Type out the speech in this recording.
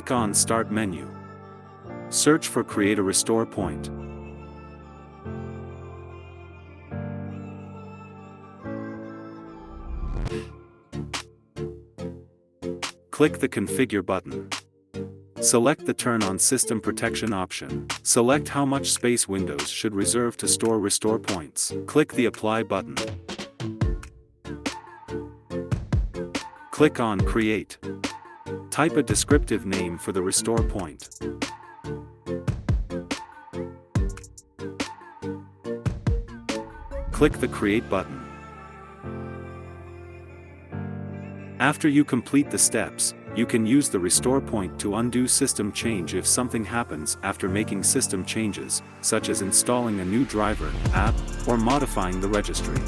Click on Start menu. Search for Create a Restore Point. Click the Configure button. Select the Turn on System Protection option. Select how much space Windows should reserve to store restore points. Click the Apply button. Click on Create. Type a descriptive name for the restore point. Click the Create button. After you complete the steps, you can use the restore point to undo system change if something happens after making system changes, such as installing a new driver, app, or modifying the registry.